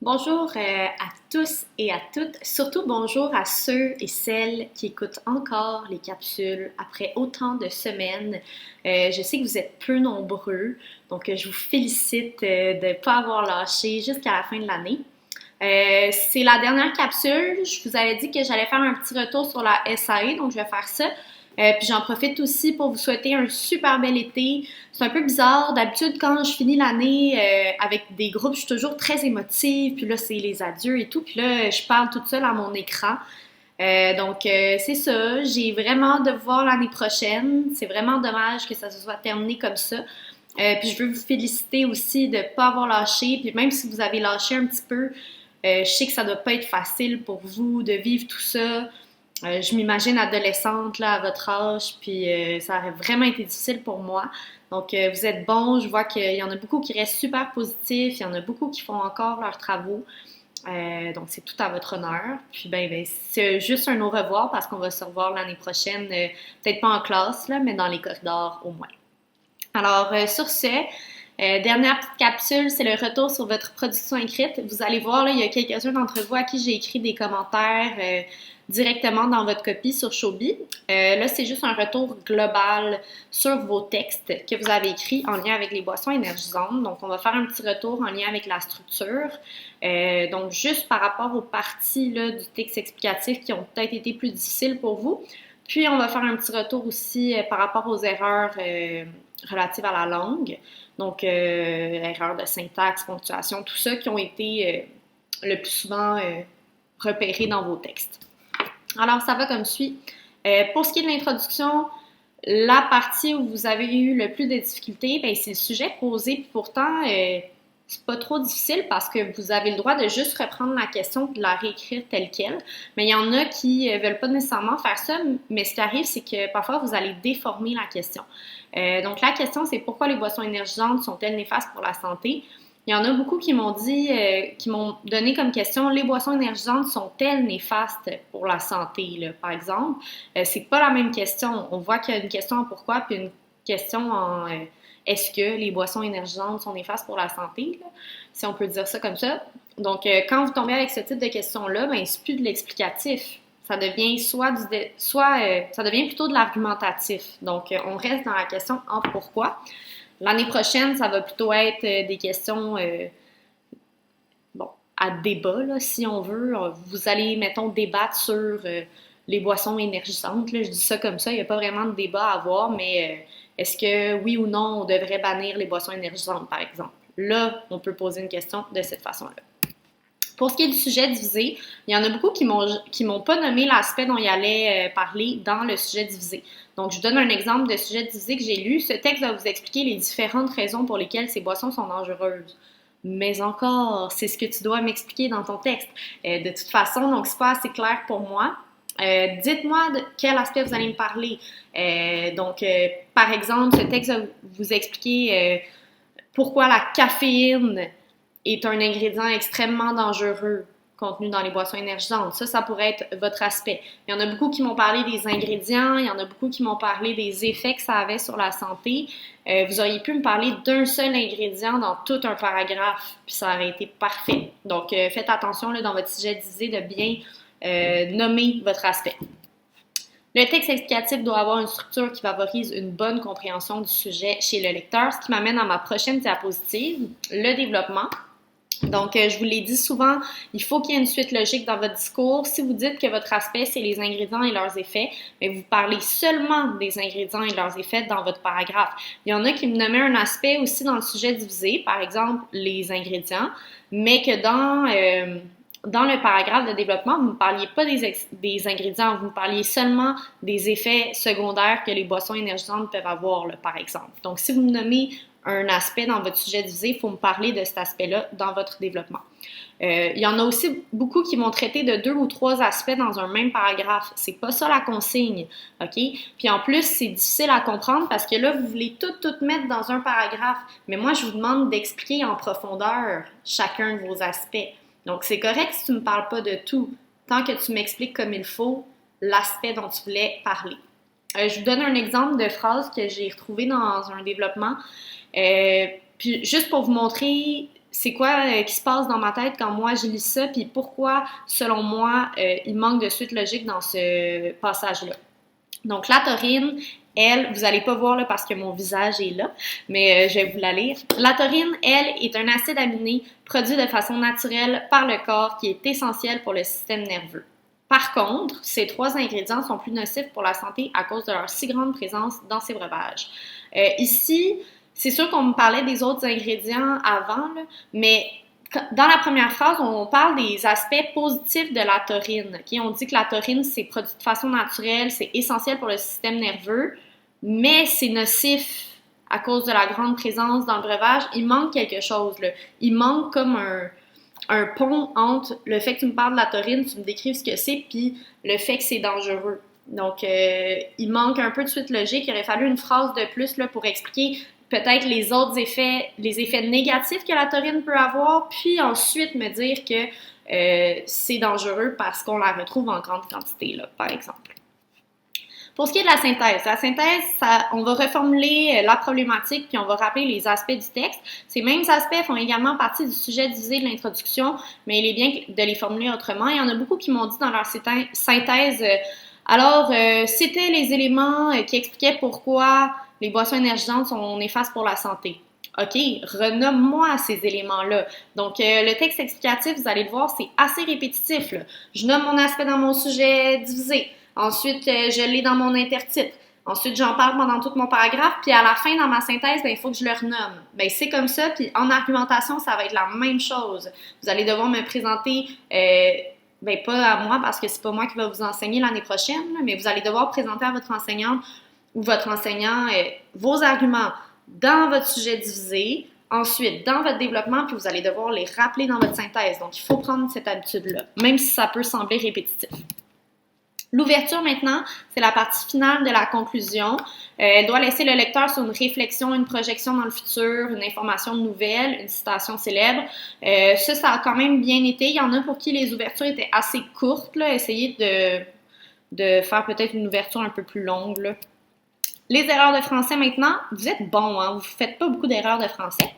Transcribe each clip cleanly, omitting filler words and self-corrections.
Bonjour à tous et à toutes, surtout bonjour à ceux et celles qui écoutent encore les capsules après autant de semaines. Je sais que vous êtes peu nombreux, donc je vous félicite de ne pas avoir lâché jusqu'à la fin de l'année. C'est la dernière capsule. Je vous avais dit que j'allais faire un petit retour sur la SAE, donc je vais faire ça. Puis j'en profite aussi pour vous souhaiter un super bel été. C'est un peu bizarre. D'habitude, quand je finis l'année avec des groupes, je suis toujours très émotive. Puis là, c'est les adieux et tout. Puis là, je parle toute seule à mon écran. C'est ça. J'ai vraiment hâte de vous voir l'année prochaine. C'est vraiment dommage que ça se soit terminé comme ça. Puis je veux vous féliciter aussi de ne pas avoir lâché. Puis même si vous avez lâché un petit peu, je sais que ça ne doit pas être facile pour vous de vivre tout ça. Je m'imagine adolescente là, à votre âge, puis ça aurait vraiment été difficile pour moi. Donc, vous êtes bons. Je vois qu'il y en a beaucoup qui restent super positifs. Il y en a beaucoup qui font encore leurs travaux. Donc, c'est tout à votre honneur. Puis, c'est juste un au revoir parce qu'on va se revoir l'année prochaine, peut-être pas en classe, là, mais dans les corridors au moins. Alors, sur ce, dernière petite capsule, c'est le retour sur votre production écrite. Vous allez voir, là, il y a quelques-uns d'entre vous à qui j'ai écrit des commentaires directement dans votre copie sur Shobi. Là, c'est juste un retour global sur vos textes que vous avez écrits en lien avec les boissons énergisantes. Donc, on va faire un petit retour en lien avec la structure. Donc, juste par rapport aux parties là, du texte explicatif qui ont peut-être été plus difficiles pour vous. Puis, on va faire un petit retour aussi par rapport aux erreurs relatives à la langue. Donc, erreurs de syntaxe, ponctuation, tout ça qui ont été le plus souvent repérés dans vos textes. Alors, ça va comme suit. Pour ce qui est de l'introduction, la partie où vous avez eu le plus de difficultés, c'est le sujet posé, puis pourtant, c'est pas trop difficile parce que vous avez le droit de juste reprendre la question et de la réécrire telle qu'elle. Mais il y en a qui veulent pas nécessairement faire ça, mais ce qui arrive, c'est que parfois, vous allez déformer la question. Donc, la question, c'est pourquoi les boissons énergisantes sont-elles néfastes pour la santé? Il y en a beaucoup qui m'ont dit, qui m'ont donné comme question, les boissons énergisantes sont-elles néfastes pour la santé, là, par exemple? C'est pas la même question. On voit qu'il y a une question en pourquoi, puis une question en est-ce que les boissons énergisantes sont néfastes pour la santé, là, si on peut dire ça comme ça. Donc, quand vous tombez avec ce type de questions-là, c'est plus de l'explicatif. Ça devient ça devient plutôt de l'argumentatif. Donc, on reste dans la question en pourquoi. L'année prochaine, ça va plutôt être des questions à débat, là, si on veut. Vous allez, mettons, débattre sur les boissons énergisantes. Là, je dis ça comme ça, il n'y a pas vraiment de débat à avoir, mais est-ce que oui ou non, on devrait bannir les boissons énergisantes, par exemple? Là, on peut poser une question de cette façon-là. Pour ce qui est du sujet divisé, il y en a beaucoup qui m'ont pas nommé l'aspect dont il allait parler dans le sujet divisé. Donc, je vous donne un exemple de sujet divisé que j'ai lu. Ce texte va vous expliquer les différentes raisons pour lesquelles ces boissons sont dangereuses. Mais encore, c'est ce que tu dois m'expliquer dans ton texte. De toute façon, donc c'est pas assez clair pour moi. Dites-moi de quel aspect vous allez me parler. Par exemple, ce texte va vous expliquer pourquoi la caféine est un ingrédient extrêmement dangereux contenu dans les boissons énergisantes. Ça pourrait être votre aspect. Il y en a beaucoup qui m'ont parlé des ingrédients, il y en a beaucoup qui m'ont parlé des effets que ça avait sur la santé. Vous auriez pu me parler d'un seul ingrédient dans tout un paragraphe, puis ça aurait été parfait. Donc, faites attention là, dans votre sujet divisé de bien nommer votre aspect. Le texte explicatif doit avoir une structure qui favorise une bonne compréhension du sujet chez le lecteur, ce qui m'amène à ma prochaine diapositive, le développement. Donc, je vous l'ai dit souvent, il faut qu'il y ait une suite logique dans votre discours. Si vous dites que votre aspect, c'est les ingrédients et leurs effets, mais vous parlez seulement des ingrédients et leurs effets dans votre paragraphe. Il y en a qui me nommaient un aspect aussi dans le sujet divisé, par exemple les ingrédients, mais que dans le paragraphe de développement, vous ne parliez pas des ingrédients, vous parliez seulement des effets secondaires que les boissons énergisantes peuvent avoir, là, par exemple. Donc, si vous me nommez un aspect dans votre sujet divisé, il faut me parler de cet aspect-là dans votre développement. Il y en a aussi beaucoup qui vont traiter de 2 ou 3 aspects dans un même paragraphe. C'est pas ça la consigne, OK? Puis en plus, c'est difficile à comprendre parce que là, vous voulez tout mettre dans un paragraphe. Mais moi, je vous demande d'expliquer en profondeur chacun de vos aspects. Donc, c'est correct si tu ne me parles pas de tout, tant que tu m'expliques comme il faut l'aspect dont tu voulais parler. Je vous donne un exemple de phrase que j'ai retrouvé dans un développement. Puis juste pour vous montrer c'est quoi qui se passe dans ma tête quand moi je lis ça, puis pourquoi, selon moi, il manque de suite logique dans ce passage-là. Donc, la taurine, elle, vous n'allez pas voir là parce que mon visage est là, mais je vais vous la lire. La taurine, elle, est un acide aminé produit de façon naturelle par le corps qui est essentiel pour le système nerveux. Par contre, ces 3 ingrédients sont plus nocifs pour la santé à cause de leur si grande présence dans ces breuvages. Ici, c'est sûr qu'on me parlait des autres ingrédients avant, là, mais dans la première phrase, on parle des aspects positifs de la taurine. Okay? On dit que la taurine, c'est produit de façon naturelle, c'est essentiel pour le système nerveux, mais c'est nocif à cause de la grande présence dans le breuvage. Il manque quelque chose, là. Il manque comme un pont entre le fait que tu me parles de la taurine, tu me décrives ce que c'est, puis le fait que c'est dangereux. Donc, il manque un peu de suite logique. Il aurait fallu une phrase de plus là, pour expliquer peut-être les autres effets, les effets négatifs que la taurine peut avoir, puis ensuite me dire que c'est dangereux parce qu'on la retrouve en grande quantité, là, par exemple. Pour ce qui est de la synthèse, on va reformuler la problématique puis on va rappeler les aspects du texte. Ces mêmes aspects font également partie du sujet divisé de l'introduction, mais il est bien de les formuler autrement. Il y en a beaucoup qui m'ont dit dans leur synthèse, c'était les éléments qui expliquaient pourquoi les boissons énergisantes sont néfastes pour la santé. OK, renomme-moi ces éléments-là. Donc, le texte explicatif, vous allez le voir, c'est assez répétitif, là. Je nomme mon aspect dans mon sujet divisé. Ensuite, je l'ai dans mon intertitre. Ensuite, j'en parle pendant tout mon paragraphe. Puis à la fin, dans ma synthèse, il faut que je le renomme. C'est comme ça. Puis en argumentation, ça va être la même chose. Vous allez devoir me présenter, pas à moi parce que c'est pas moi qui va vous enseigner l'année prochaine, là, mais vous allez devoir présenter à votre enseignante ou votre enseignant vos arguments dans votre sujet divisé. Ensuite, dans votre développement, puis vous allez devoir les rappeler dans votre synthèse. Donc, il faut prendre cette habitude-là, même si ça peut sembler répétitif. L'ouverture maintenant, c'est la partie finale de la conclusion. Elle doit laisser le lecteur sur une réflexion, une projection dans le futur, une information nouvelle, une citation célèbre. Ça a quand même bien été. Il y en a pour qui les ouvertures étaient assez courtes. Là. Essayez de faire peut-être une ouverture un peu plus longue. Là. Les erreurs de français maintenant, vous êtes bon, hein? Vous ne faites pas beaucoup d'erreurs de français.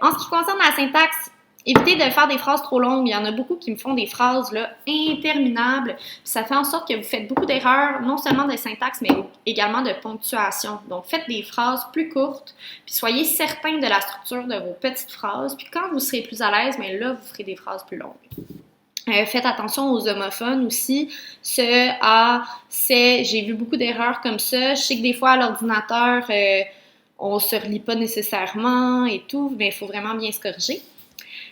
En ce qui concerne la syntaxe, évitez de faire des phrases trop longues. Il y en a beaucoup qui me font des phrases là, interminables. Ça fait en sorte que vous faites beaucoup d'erreurs, non seulement de syntaxe, mais également de ponctuation. Donc, faites des phrases plus courtes, puis soyez certain de la structure de vos petites phrases. Puis quand vous serez plus à l'aise, là, vous ferez des phrases plus longues. Faites attention aux homophones aussi. J'ai vu beaucoup d'erreurs comme ça. Je sais que des fois, à l'ordinateur, on ne se relie pas nécessairement et tout, mais il faut vraiment bien se corriger.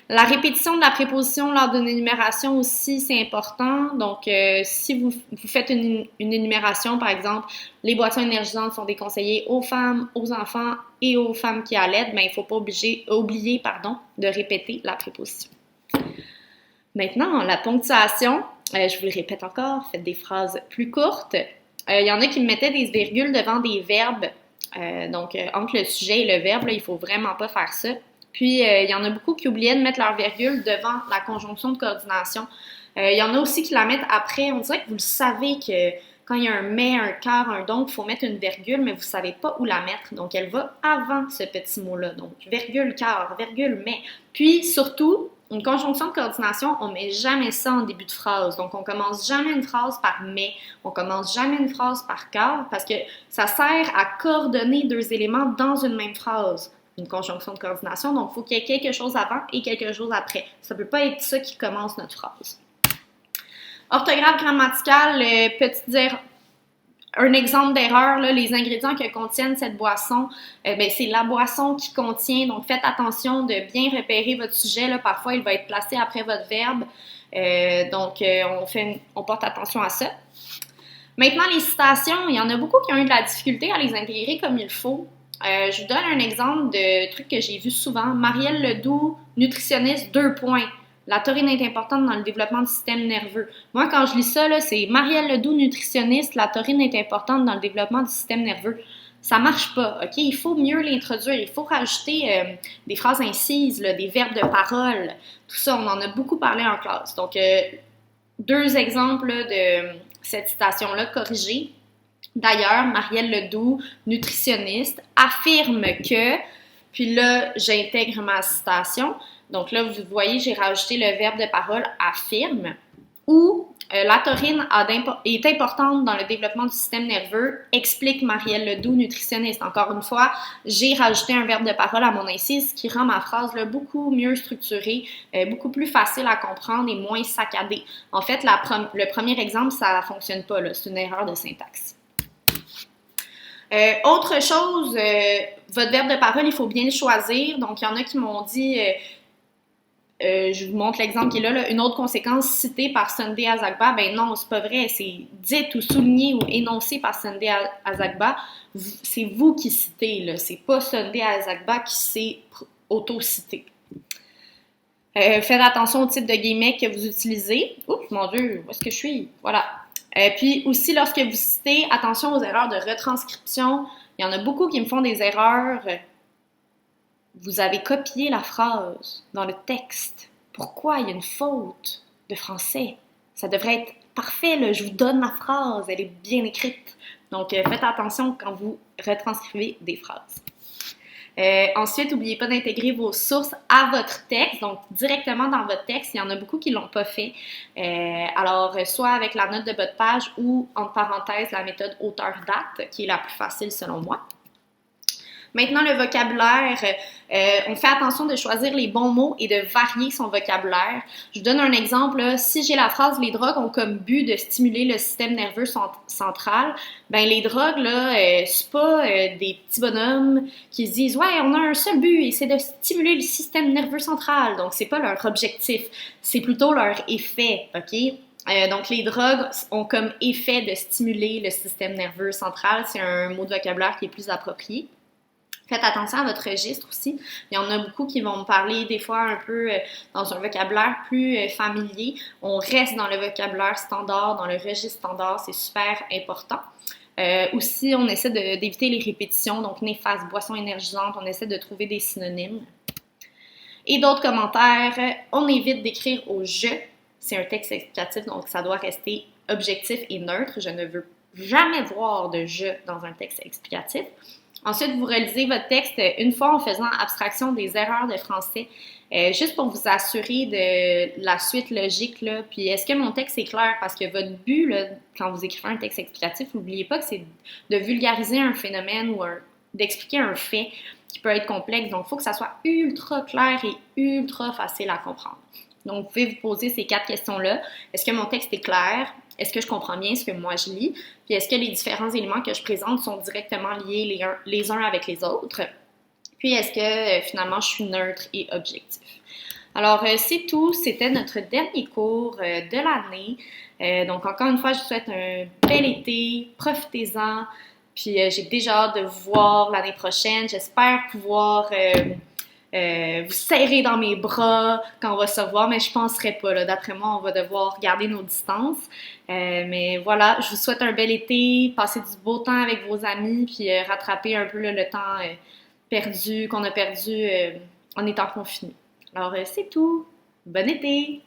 La répétition de la préposition lors d'une énumération aussi, c'est important. Donc, si vous faites une énumération, par exemple, les boissons énergisantes sont déconseillées aux femmes, aux enfants et aux femmes qui allaitent, il ne faut pas oublier de répéter la préposition. Maintenant, la ponctuation, je vous le répète encore, faites des phrases plus courtes. Il y en a qui mettaient des virgules devant des verbes. Donc, entre le sujet et le verbe, là, il ne faut vraiment pas faire ça. Puis, il y en a beaucoup qui oubliaient de mettre leur virgule devant la conjonction de coordination. Il y en a aussi qui la mettent après. On dirait que vous le savez que quand il y a un mais, un car, un donc, il faut mettre une virgule, mais vous ne savez pas où la mettre. Donc, elle va avant ce petit mot-là. Donc, virgule, car, virgule, mais. Puis, surtout, une conjonction de coordination, on ne met jamais ça en début de phrase. Donc, on ne commence jamais une phrase par mais, on ne commence jamais une phrase par car, parce que ça sert à coordonner 2 éléments dans une même phrase. Une conjonction de coordination, donc il faut qu'il y ait quelque chose avant et quelque chose après. Ça ne peut pas être ça qui commence notre phrase. Orthographe grammaticale, un exemple d'erreur, là, les ingrédients que contiennent cette boisson, c'est la boisson qui contient, donc faites attention de bien repérer votre sujet, là, parfois il va être placé après votre verbe, on porte attention à ça. Maintenant, les citations, il y en a beaucoup qui ont eu de la difficulté à les intégrer comme il faut. Je vous donne un exemple de truc que j'ai vu souvent. Marielle Ledoux, nutritionniste, 2 points. La taurine est importante dans le développement du système nerveux. Moi, quand je lis ça, là, c'est Marielle Ledoux, nutritionniste, la taurine est importante dans le développement du système nerveux. Ça marche pas, OK? Il faut mieux l'introduire. Il faut rajouter des phrases incises, là, des verbes de parole. Tout ça, on en a beaucoup parlé en classe. Donc, 2 exemples là, de cette citation-là corrigée. D'ailleurs, Marielle Ledoux, nutritionniste, affirme que Puis là, j'intègre ma citation. Donc là, vous voyez, j'ai rajouté le verbe de parole affirme ou la taurine est importante dans le développement du système nerveux, explique Marielle Ledoux, nutritionniste. Encore une fois, j'ai rajouté un verbe de parole à mon incise, ce qui rend ma phrase là, beaucoup mieux structurée, beaucoup plus facile à comprendre et moins saccadée. En fait, le premier exemple, ça ne fonctionne pas, c'est une erreur de syntaxe. Autre chose, votre verbe de parole, il faut bien le choisir. Donc, il y en a qui m'ont dit... je vous montre l'exemple qui est là, une autre conséquence citée par Sunday Azagba, ben non, c'est pas vrai, c'est dite ou soulignée ou énoncée par Sunday Azagba, c'est vous qui citez, là, c'est pas Sunday Azagba qui s'est auto-cité. Faites attention au type de guillemets que vous utilisez. Oups, mon Dieu, où est-ce que je suis? Voilà. Puis aussi, lorsque vous citez, attention aux erreurs de retranscription. Il y en a beaucoup qui me font des erreurs. Vous avez copié la phrase dans le texte. Pourquoi il y a une faute de français? Ça devrait être parfait, là. Je vous donne la phrase, elle est bien écrite. Donc, faites attention quand vous retranscrivez des phrases. Ensuite, n'oubliez pas d'intégrer vos sources à votre texte, donc directement dans votre texte. Il y en a beaucoup qui ne l'ont pas fait. Alors, soit avec la note de bas de page ou, entre parenthèses, la méthode auteur-date, qui est la plus facile selon moi. Maintenant, le vocabulaire, on fait attention de choisir les bons mots et de varier son vocabulaire. Je vous donne un exemple. Là. Si j'ai la phrase « Les drogues ont comme but de stimuler le système nerveux central », ben les drogues, là, c'est pas des petits bonhommes qui se disent « Ouais, on a un seul but et c'est de stimuler le système nerveux central ». Donc, c'est pas leur objectif, c'est plutôt leur effet, OK? Donc, les drogues ont comme effet de stimuler le système nerveux central. C'est un mot de vocabulaire qui est plus approprié. Faites attention à votre registre aussi. Il y en a beaucoup qui vont me parler des fois un peu dans un vocabulaire plus familier. On reste dans le vocabulaire standard, dans le registre standard, c'est super important. Aussi, on essaie d'éviter les répétitions, donc néfastes, boissons énergisantes, on essaie de trouver des synonymes. Et d'autres commentaires, on évite d'écrire au « je ». C'est un texte explicatif, donc ça doit rester objectif et neutre. Je ne veux jamais voir de « je » dans un texte explicatif. Ensuite, vous relisez votre texte une fois en faisant abstraction des erreurs de français, juste pour vous assurer de la suite logique. Là. Puis, est-ce que mon texte est clair? Parce que votre but, là, quand vous écrivez un texte explicatif, n'oubliez pas que c'est de vulgariser un phénomène ou d'expliquer un fait qui peut être complexe. Donc, il faut que ça soit ultra clair et ultra facile à comprendre. Donc, vous pouvez vous poser ces 4 questions-là. Est-ce que mon texte est clair? Est-ce que je comprends bien ce que moi je lis? Puis est-ce que les différents éléments que je présente sont directement liés les uns avec les autres? Puis est-ce que finalement je suis neutre et objectif? Alors c'est tout, c'était notre dernier cours de l'année. Donc encore une fois, je vous souhaite un bel été, profitez-en. Puis j'ai déjà hâte de vous voir l'année prochaine. J'espère pouvoir... vous serrer dans mes bras quand on va se revoir, mais je ne penserai pas. Là. D'après moi, on va devoir garder nos distances. Mais voilà, je vous souhaite un bel été, passez du beau temps avec vos amis, puis rattraper un peu là, le temps perdu, qu'on a perdu en étant confinés. Alors, c'est tout. Bon été!